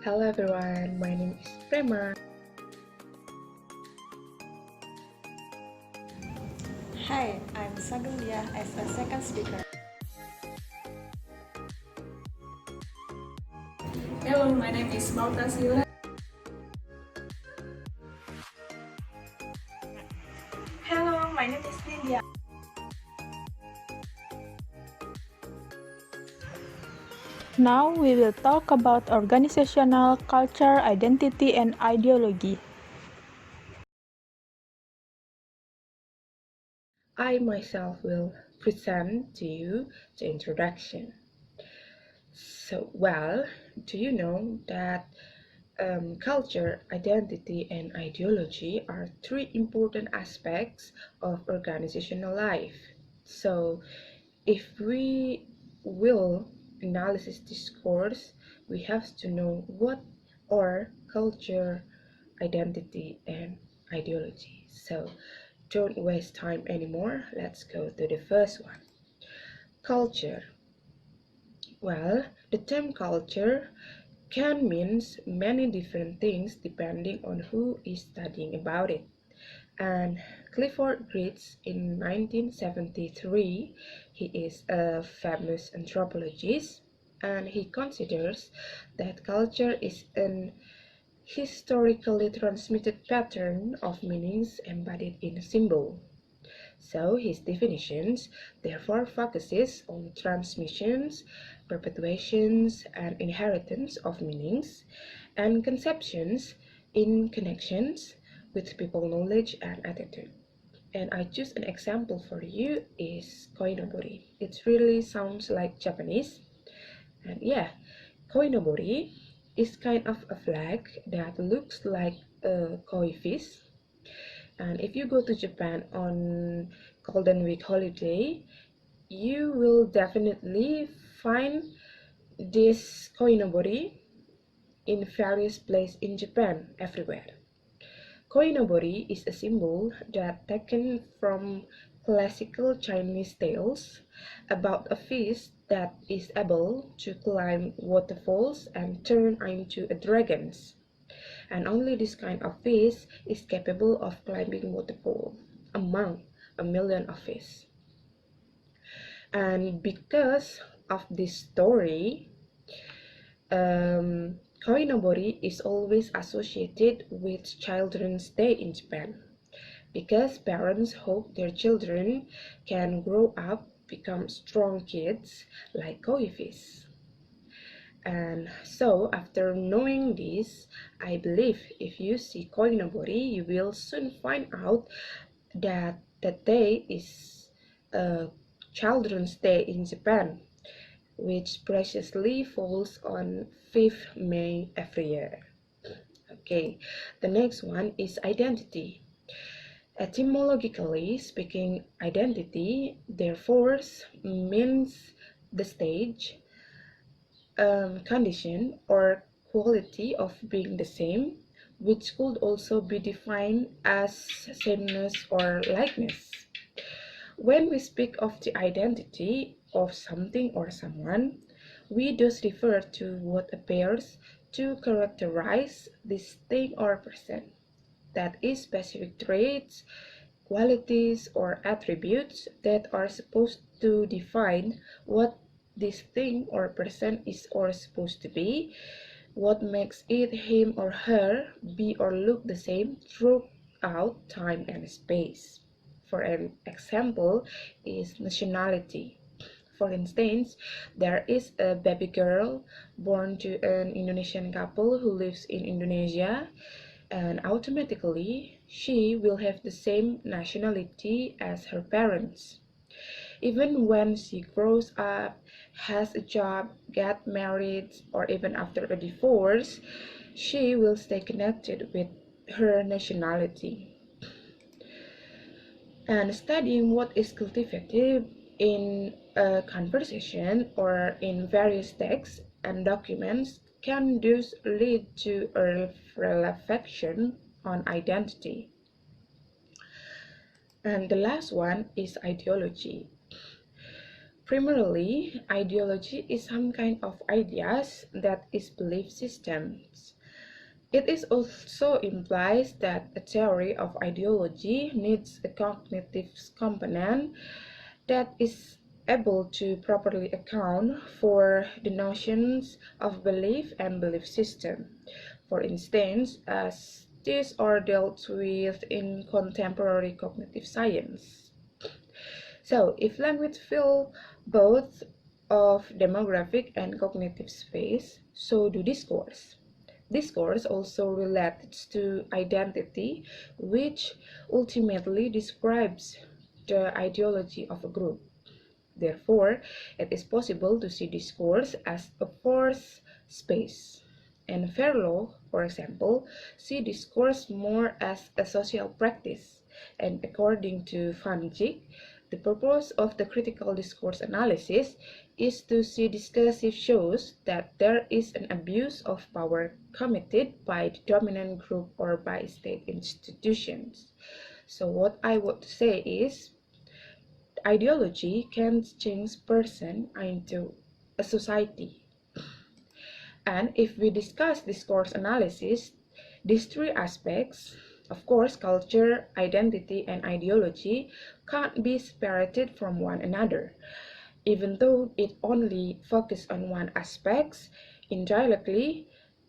Hello everyone, my name is Prema. Hi, I'm Sagung Diah as a second speaker. Hello, my name is Meltarina Sihura. Hello, my name is Nindhya. Now we will talk about organizational culture, identity, and ideology. I myself will present to you the introduction. Do you know that culture, identity, and ideology are three important aspects of organizational life? So, if we will analysis this course, we have to know what are culture, identity, and ideology. So, don't waste time anymore. Let's go to the first one. Culture. Well, the term culture can mean many different things depending on who is studying about it. And Clifford Geertz in 1973, he is a famous anthropologist, and he considers that culture is an historically transmitted pattern of meanings embodied in a symbol. So his definitions therefore focuses on transmissions, perpetuations, and inheritance of meanings and conceptions in connections with people knowledge and attitude. And I choose an example for you is koinobori. It really sounds like Japanese. And yeah, koinobori is kind of a flag that looks like a koi fish. And if you go to Japan on Golden Week holiday, you will definitely find this koinobori in various places in Japan everywhere. Koinobori is a symbol that taken from classical Chinese tales about a fish that is able to climb waterfalls and turn into a dragon. And only this kind of fish is capable of climbing waterfall among a million of fish. And because of this story, koinobori is always associated with Children's Day in Japan, because parents hope their children can grow up, become strong kids like koi fish. And so, after knowing this, I believe if you see koinobori, you will soon find out that that day is a Children's Day in Japan, which preciously falls on 5th May every year. Okay, the next one is identity. Etymologically speaking, identity therefore means the stage, condition, or quality of being the same, which could also be defined as sameness or likeness. When we speak of the identity of something or someone, we thus refer to what appears to characterize this thing or person. That is, specific traits, qualities, or attributes that are supposed to define what this thing or person is or supposed to be, what makes it him or her be or look the same throughout time and space. For an example is nationality. For instance, there is a baby girl born to an Indonesian couple who lives in Indonesia, and automatically she will have the same nationality as her parents. Even when she grows up, has a job, gets married, or even after a divorce, she will stay connected with her nationality. And studying what is cultivated in a conversation or in various texts and documents can thus lead to a reflection on identity. And the last one is ideology. Primarily, ideology is some kind of ideas that is belief systems. It is also implies that a theory of ideology needs a cognitive component that is able to properly account for the notions of belief and belief system. For instance, as these are dealt with in contemporary cognitive science. So, if language fill both of demographic and cognitive space, so do discourse. Discourse also relates to identity, which ultimately describes the ideology of a group. Therefore, it is possible to see discourse as a fourth space. And Verlo, for example, see discourse more as a social practice. And according to Van Dijk, the purpose of the critical discourse analysis is to see discursive shows that there is an abuse of power committed by the dominant group or by state institutions. So what I would say is ideology can change person into a society. And if we discuss discourse analysis, these three aspects, of course, culture, identity, and ideology, can't be separated from one another. Even though it only focuses on one aspect, indirectly,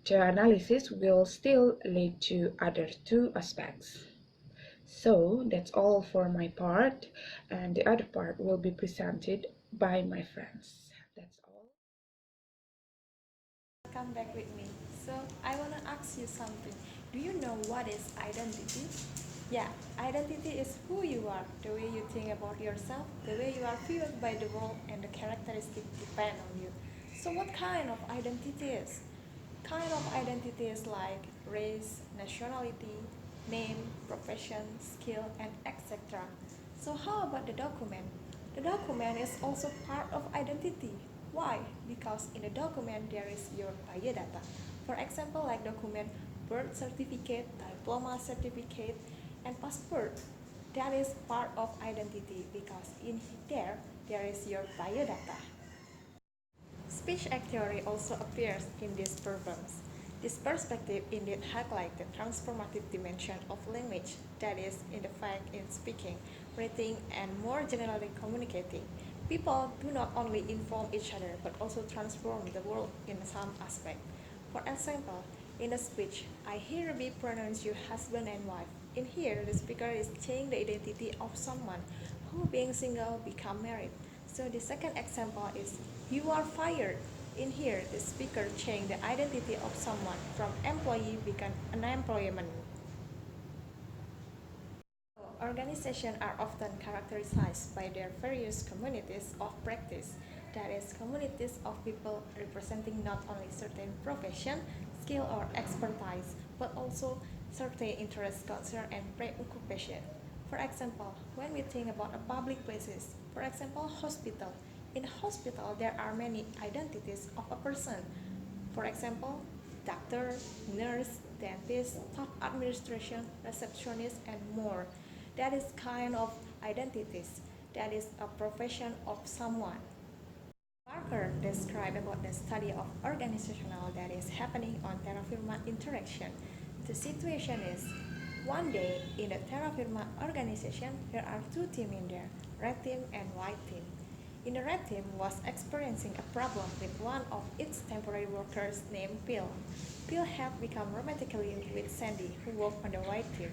the analysis will still lead to other two aspects. So that's all for my part, and the other part will be presented by my friends. That's all. Come back with me. So, I want to ask you something. Do you know what is identity? Yeah, identity is who you are, the way you think about yourself, the way you are viewed by the world, and the characteristics depend on you. So, what kind of identity is? Kind of identities like race, nationality, name, profession, skill, and etc. So how about the document? The document is also part of identity. Why? Because in the document there is your biodata. For example, like document birth certificate, diploma certificate, and passport. That is part of identity because in there is your biodata. Speech act theory also appears in these problems. This perspective indeed highlights the transformative dimension of language, that is, in the fact in speaking, writing, and more generally communicating. People do not only inform each other but also transform the world in some aspect. For example, in a speech, I hereby pronounce you husband and wife. In here, the speaker is changing the identity of someone who, being single, become married. So the second example is you are fired. In here, the speaker changed the identity of someone from employee become unemployment. Organizations are often characterized by their various communities of practice, that is, communities of people representing not only certain profession, skill, or expertise, but also certain interest, culture, and preoccupation. For example, when we think about a public places, for example, hospital. In a hospital, there are many identities of a person. For example, doctor, nurse, dentist, top administration, receptionist, and more. That is kind of identities. That is a profession of someone. Parker described about the study of organizational that is happening on terra firma interaction. The situation is, one day in the terra firma organization, there are two teams in there, red team and white team. In the red team was experiencing a problem with one of its temporary workers named Bill. Bill had become romantically with Sandy, who worked on the white team.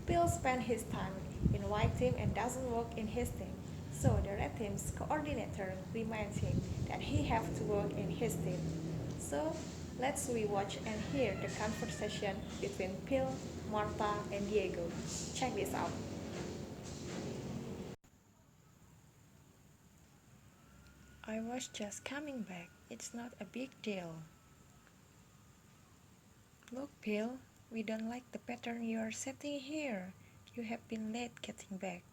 Bill spent his time in white team and doesn't work in his team. So the red team's coordinator reminds him that he has to work in his team. So let's rewatch and hear the conversation between Bill, Martha, and Diego. Check this out. I was just coming back. It's not a big deal. Look, Bill, we don't like the pattern you are setting here. You have been late getting back,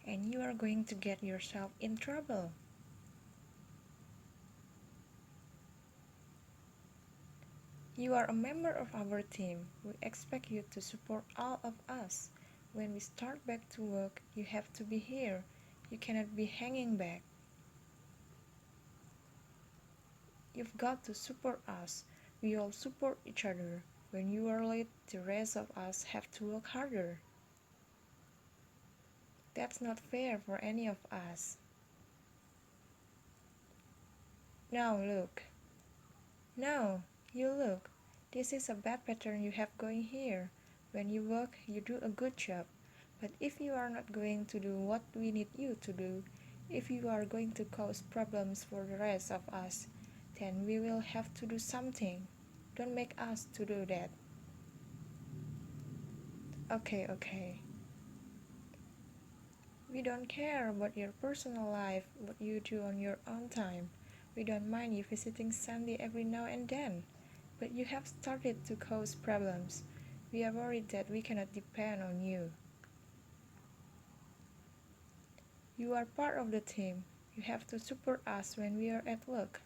and you are going to get yourself in trouble. You are a member of our team. We expect you to support all of us. When we start back to work, you have to be here. You cannot be hanging back. you've got to support us. We all support each other. When you are late, the rest of us have to work harder. That's not fair for any of us. Now look. No, you look. This is a bad pattern you have going here. When you work, you do a good job. But if you are not going to do what we need you to do, if you are going to cause problems for the rest of us, then we will have to do something. Don't make us to do that. Okay. We don't care about your personal life, what you do on your own time. We don't mind you visiting Sandy every now and then. But you have started to cause problems. We are worried that we cannot depend on you. You are part of the team. You have to support us when we are at work.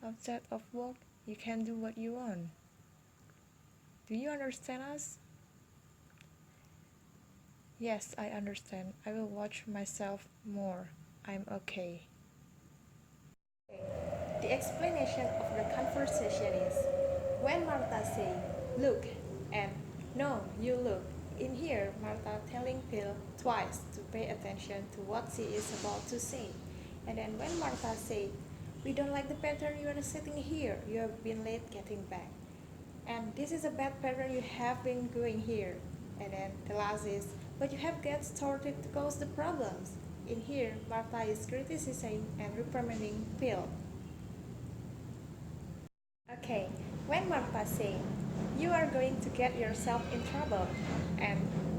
Outside of work, you can do what you want. Do you understand us? Yes, I understand. I will watch myself more. I'm okay. The explanation of the conversation is when Martha say, look, and no, you look. In here, Martha telling Phil twice to pay attention to what she is about to say. And then when Martha said, we don't like the pattern you are sitting here, you have been late getting back. And this is a bad pattern you have been going here. And then the last is, but you have get started to cause the problems. In here, Martha is criticizing and reprimanding Phil. Okay, when Martha saying, you are going to get yourself in trouble,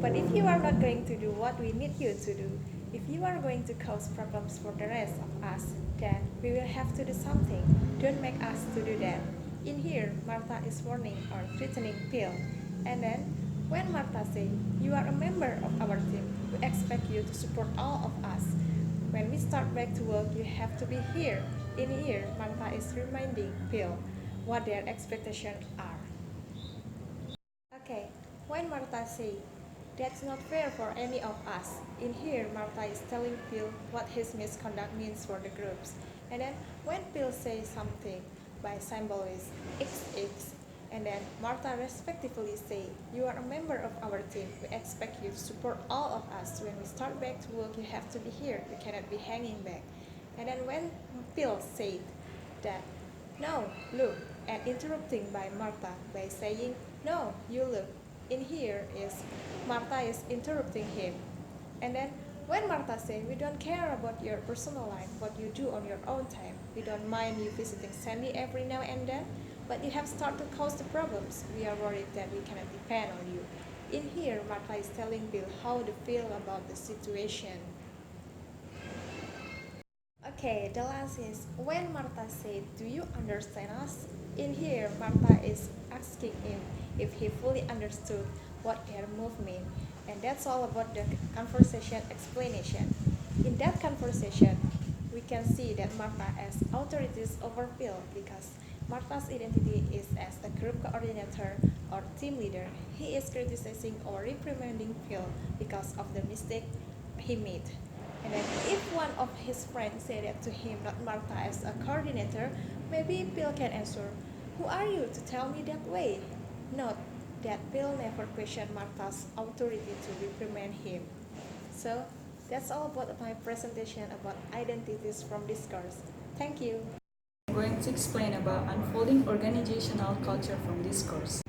but if you are not going to do what we need you to do, if you are going to cause problems for the rest of us, then we will have to do something. Don't make us to do that. In here, Martha is warning or threatening Phil. And then, when Martha say, you are a member of our team, we expect you to support all of us. When we start back to work, you have to be here. In here, Martha is reminding Phil what their expectations are. Okay, when Martha say, that's not fair for any of us. In here, Martha is telling Phil what his misconduct means for the groups. And then when Phil says something by symbol is XX, and then Martha respectively say, you are a member of our team. We expect you to support all of us. When we start back to work, you have to be here. You cannot be hanging back. And then when Phil said that, no, look, and interrupting by Martha by saying, no, you look. In here is Martha is interrupting him. And then when Martha says, we don't care about your personal life, what you do on your own time. We don't mind you visiting Sandy every now and then, but you have started to cause the problems. We are worried that we cannot depend on you. In here, Martha is telling Bill how to feel about the situation. Okay, the last is when Martha said, do you understand us? In here, Martha is asking him if he fully understood what their move mean. And that's all about the conversation explanation. In that conversation, we can see that Martha has authorities over Phil because Martha's identity is as a group coordinator or team leader. He is criticizing or reprimanding Phil because of the mistake he made. And then if one of his friends said that to him, not Martha as a coordinator, maybe Phil can answer, who are you to tell me that way? Note that Phil never questioned Martha's authority to reprimand him. So that's all about my presentation about identities from discourse. Thank you. I'm going to explain about unfolding organizational culture from discourse.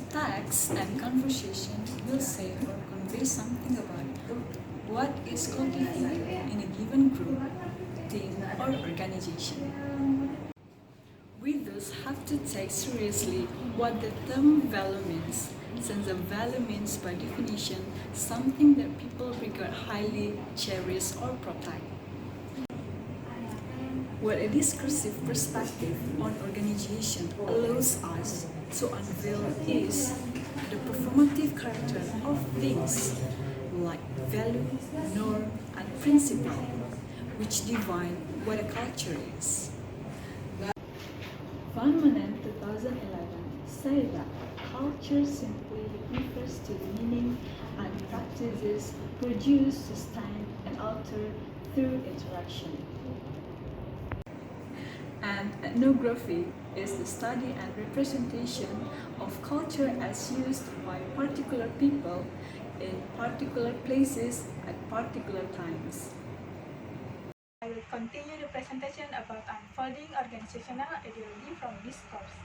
Text and conversation will say or convey something about what is cultivated in a given group, team, or organization. We thus have to take seriously what the term value means, since a value means by definition something that people regard highly, cherish, or protect. What a discursive perspective on organization allows us to unveil is the performative character of things like value, norm, and principle, which define what a culture is. Van Manen 2011 said that culture simply refers to the meaning and practices produced, sustained, and altered through interaction. And ethnography is the study and representation of culture as used by particular people in particular places at particular times. I will continue the presentation about unfolding organizational ideology from discourse.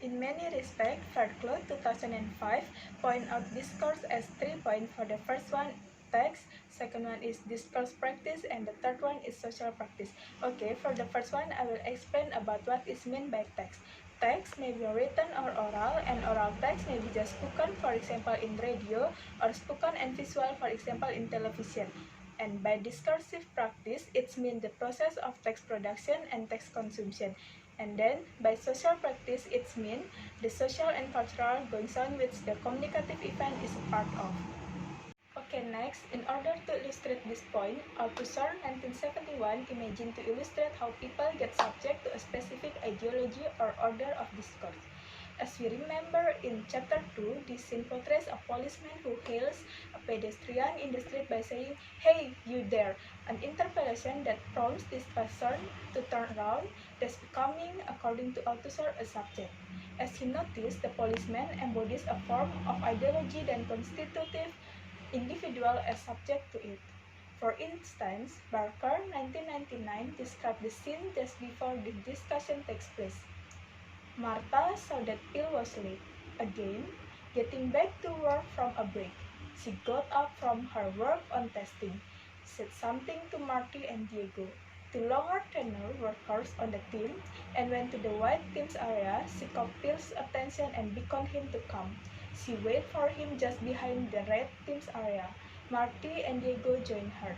In many respects, Fairclough 2005 point out discourse as 3 points. For the first one, text, second one is discourse practice, and the third one is social practice. Okay, for the first one, I will explain about what is meant by text. Text may be written or oral, and oral text may be just spoken, for example in radio, or spoken and visual, for example in television. And by discursive practice, it means the process of text production and text consumption. And then, by social practice, it means the social and cultural goings on which the communicative event is a part of. Okay, next, in order to illustrate this point, Althusser 1971 imagined to illustrate how people get subject to a specific ideology or order of discourse. As we remember in chapter 2, this scene portrays a policeman who hails a pedestrian in the street by saying, "Hey, you there," an interpellation that prompts this person to turn around, thus becoming, according to Althusser, a subject. As he noticed, the policeman embodies a form of ideology that constitutive individual as subject to it. For instance, Barker 1999 described the scene just before the discussion takes place. Martha saw that Bill was late. Again, getting back to work from a break. She got up from her work on testing, said something to Marty and Diego, two longer tenure workers on the team, and went to the white team's area. She caught Bill's attention and beckoned him to come. She waited for him just behind the red team's area. Marty and Diego joined her.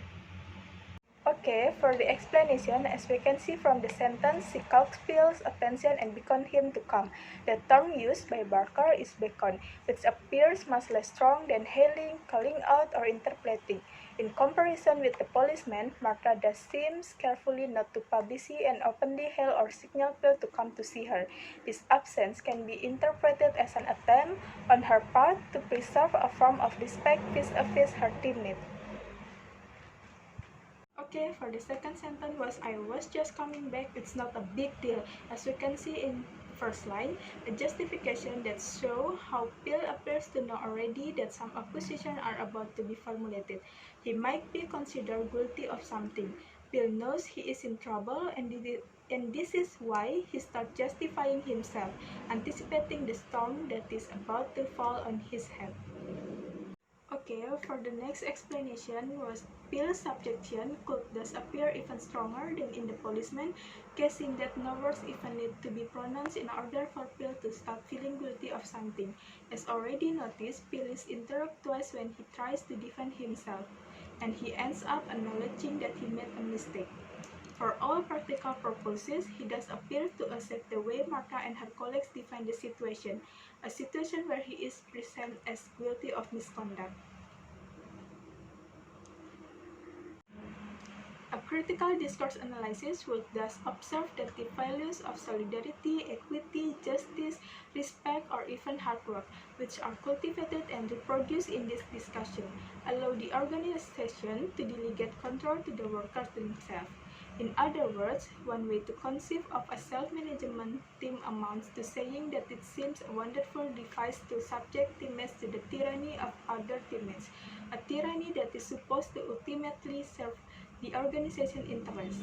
Okay, for the explanation, as we can see from the sentence, she caught Bill's attention and beckoned him to come. The term used by Barker is beckon, which appears much less strong than hailing, calling out, or interpolating. In comparison with the policeman, Martha thus seems carefully not to publicly and openly hail or signal Bill to come to see her. This absence can be interpreted as an attempt on her part to preserve a form of respect vis-a-vis her teammate. Okay, for the second sentence was, "I was just coming back, it's not a big deal." As we can see in first line, a justification that shows how Bill appears to know already that some accusations are about to be formulated. He might be considered guilty of something. Bill knows he is in trouble, and this is why he starts justifying himself, anticipating the storm that is about to fall on his head. Okay, for the next explanation was, Bill's subjection could thus appear even stronger than in the policeman, guessing that no words even need to be pronounced in order for Bill to start feeling guilty of something. As already noticed, Bill is interrupted twice when he tries to defend himself, and he ends up acknowledging that he made a mistake. For all practical purposes, he does appear to accept the way Martha and her colleagues define the situation, a situation where he is presented as guilty of misconduct. A critical discourse analysis would thus observe that the values of solidarity, equity, justice, respect, or even hard work, which are cultivated and reproduced in this discussion, allow the organization to delegate control to the workers themselves. In other words, one way to conceive of a self-management team amounts to saying that it seems a wonderful device to subject teammates to the tyranny of other teammates, a tyranny that is supposed to ultimately serve the organization interests.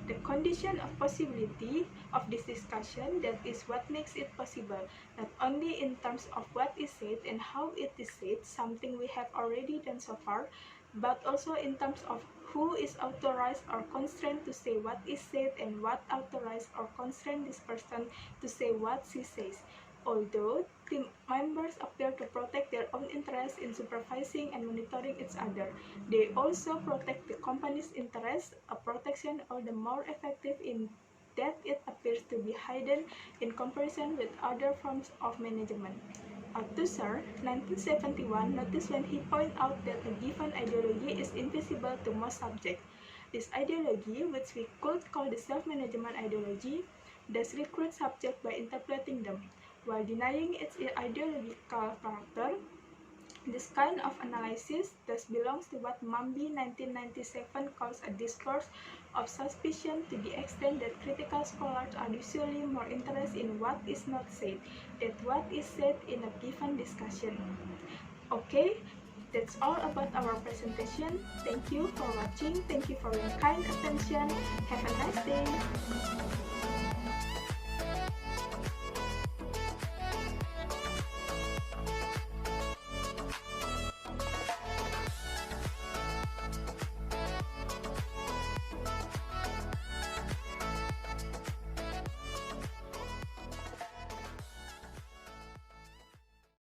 The condition of possibility of this discussion, that is what makes it possible, not only in terms of what is said and how it is said, something we have already done so far, but also in terms of who is authorized or constrained to say what is said and what authorized or constrained this person to say what she says. Although team members appear to protect their own interests in supervising and monitoring each other, they also protect the company's interests, a protection all the more effective in that it appears to be hidden in comparison with other forms of management. Althusser, 1971, noticed when he pointed out that a given ideology is invisible to most subjects. This ideology, which we could call the self-management ideology, does recruit subjects by interpreting them. While denying its ideological character, This kind of analysis thus belongs to what Mambi 1997 calls a discourse of suspicion, to the extent that critical scholars are usually more interested in what is not said than what is said in a given discussion. Okay, that's all about our presentation. Thank you for watching. Thank you for your kind attention. Have a nice day.